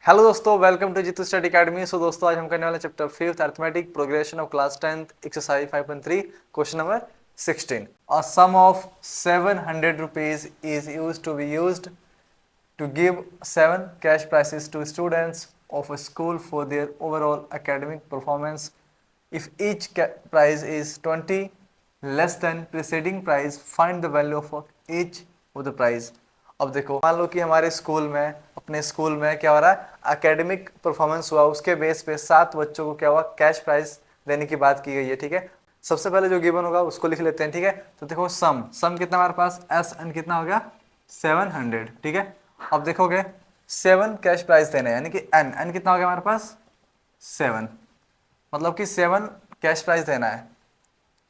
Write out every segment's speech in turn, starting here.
Hello दोस्तों, welcome to Jeetu study academy. So दोस्तों, आज हम करने वाले chapter 5th arithmetic progression of class 10th exercise 5.3 question number 16। A sum of 700 rupees is used to be used to give 7 cash prizes to students of a school for their overall academic performance. If each prize is 20 less than preceding prize, find the value of each of the prize. अब देखो, मान लो कि हमारे school में, अपने school में क्या हो रहा है, एकेडमिक परफॉर्मेंस हुआ, उसके बेस पे 7 बच्चों को क्या हुआ, कैश प्राइज देने की बात की गई है। ठीक है, सबसे पहले जो गिवन होगा उसको लिख लेते हैं। ठीक है, तो देखो सम कितना हमारे पास, एस एन कितना हो गया 700। ठीक है, अब देखोगे 7 कैश प्राइज देने, यानी कि एन एन कितना हो गया हमारे पास 7, मतलब कि 7 कैश प्राइज देना है।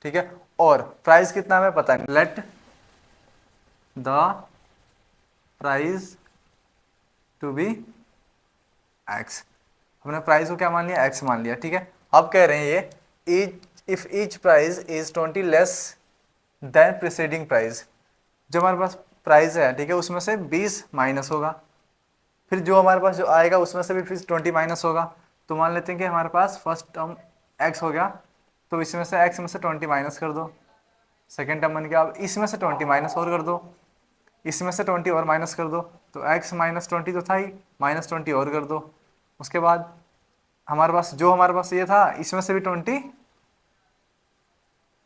ठीक है, और प्राइस कितना हमें पता है, let the price to be x. हमने प्राइस को क्या मान लिया, एक्स मान लिया। ठीक है, अब कह रहे हैं ये if each price is 20 less than preceding price. जो हमारे पास प्राइस है, ठीक है, उसमें से 20 माइनस होगा, फिर जो हमारे पास जो आएगा उसमें से भी फिर 20 माइनस होगा। तो मान लेते हैं कि हमारे पास फर्स्ट टर्म एक्स हो गया, तो इसमें से एक्स में से 20 माइनस कर दो। सेकेंड टर्म बन गया, अब इसमें से 20 माइनस और कर दो, इसमें से 20 और माइनस कर दो, तो x माइनस 20 तो था ही, माइनस 20 और कर दो। उसके बाद हमारे पास ये था, इसमें से भी 20,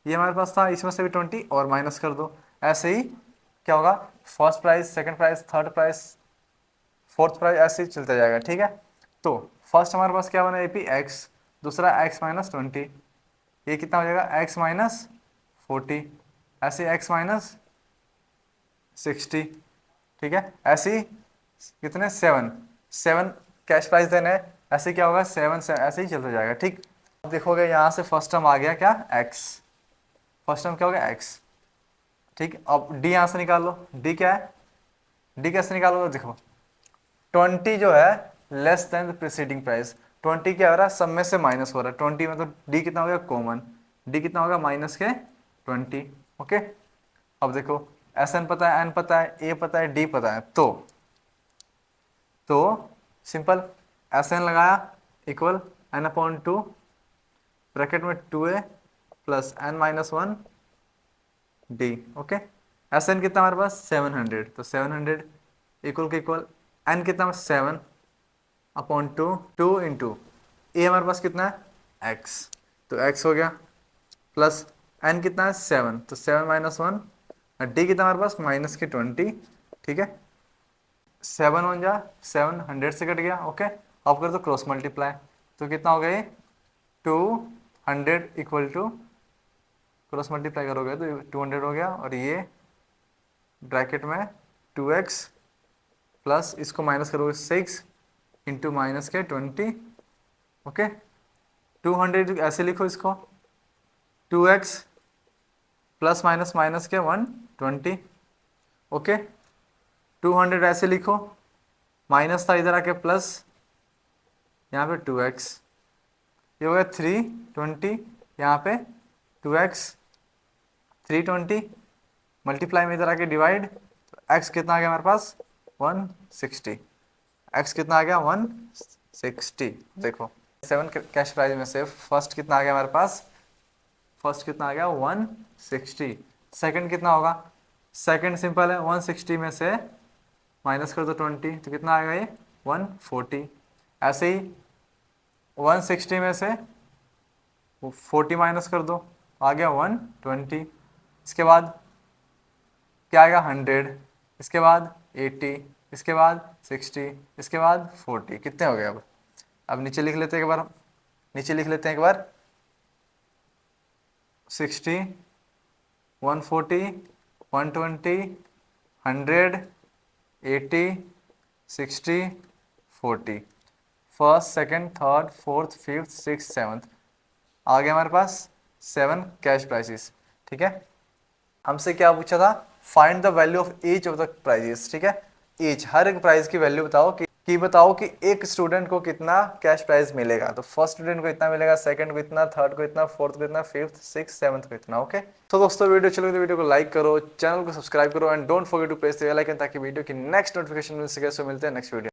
ये हमारे पास था, इसमें से भी 20 और माइनस कर दो। ऐसे ही क्या होगा, first price, second price, third price, fourth price, ऐसे ही चलता जाएगा। ठीक है, तो फर्स्ट हमारे पास क्या बना, एपी एक्स, दूसरा x माइनस 20, ये कितना हो जाएगा x माइनस 40, ऐसे x माइनस 60। ठीक है, ऐसे ही कितने 7 कैश प्राइस देने हैं, ऐसे क्या होगा 7 ऐसे ही चलता जाएगा। ठीक, अब देखोगे यहाँ से फर्स्ट टर्म आ गया क्या, x, फर्स्ट टर्म क्या हो गया x। ठीक, अब d यहाँ से निकाल लो, d क्या है, d कैसे निकालोगे, देखो 20 जो है less than the preceding price, 20 क्या हो रहा है, सब में से माइनस हो रहा है 20 में, तो d कितना हो गया कॉमन, d कितना होगा माइनस के 20। ओके, अब देखो एस एन पता है, एन पता है, ए पता है, डी पता है, तो सिंपल एस एन लगाया इक्वल एन अपॉन 2 ब्रैकेट में 2a plus N minus 1 D. Okay, S N कितना हमारे पास 700, तो 700 इक्वल के इक्वल एन कितना 7 अपॉन 2 इंटू ए हमारे पास कितना है x, तो x हो गया प्लस एन कितना है 7, तो 7 माइनस 1, डी कितना हमारे पास माइनस के 20। ठीक है, 7 वन जा 700 से कट गया। ओके, अब कर दो क्रॉस मल्टीप्लाई, तो कितना हो गया ये 200 इक्वल टू, क्रॉस मल्टीप्लाई करोगे तो 200 हो गया, और ये ब्रैकेट में 2x प्लस इसको माइनस करोगे 6 इंटू माइनस के 20। ओके, 200 ऐसे लिखो इसको, 2x प्लस माइनस माइनस के 120। ओके, 200 ऐसे लिखो, माइनस था इधर आके प्लस, यहाँ पे 2x, ये हो गया 320, यहाँ पे 2x 320, मल्टीप्लाई में इधर आके डिवाइड, तो x कितना आ गया हमारे पास 160, x कितना आ गया 160। देखो 7 कैश प्राइज में से फर्स्ट कितना आ गया हमारे पास, फर्स्ट कितना आ गया 160, सेकंड कितना होगा, सेकंड सिंपल है 160 में से माइनस कर दो 20, तो कितना आएगा ये 140। ऐसे ही 160 में से 40 माइनस कर दो, आ गया 120। इसके बाद क्या आएगा 100, इसके बाद 80, इसके बाद 60, इसके बाद 40, कितने हो गए। अब नीचे लिख लेते हैं एक बार, नीचे लिख लेते हैं एक बार, 60, 140, 120, 100, 80, 60, 40, first, second, third, fourth, fifth, six, seventh, आ गया हमारे पास 7 कैश प्राइसेस। ठीक है, हमसे क्या पूछा था, find the value of each of the prices. ठीक है, ईच, हर एक प्राइज की वैल्यू बताओ कि एक स्टूडेंट को कितना कैश प्राइज मिलेगा। तो फर्स्ट स्टूडेंट को इतना मिलेगा, सेकंड को इतना, थर्ड को इतना, फोर्थ को इतना, फिफ्थ, सिक्स, सेवंथ को इतना। ओके, तो दोस्तों वीडियो चलो तो वीडियो को लाइक करो, चैनल को सब्सक्राइब करो, and don't forget to press the bell icon, ताकि वीडियो की नेक्स्ट नोटिफिकेशन मिल सके। सो मिलते हैं नेक्स्ट वीडियो।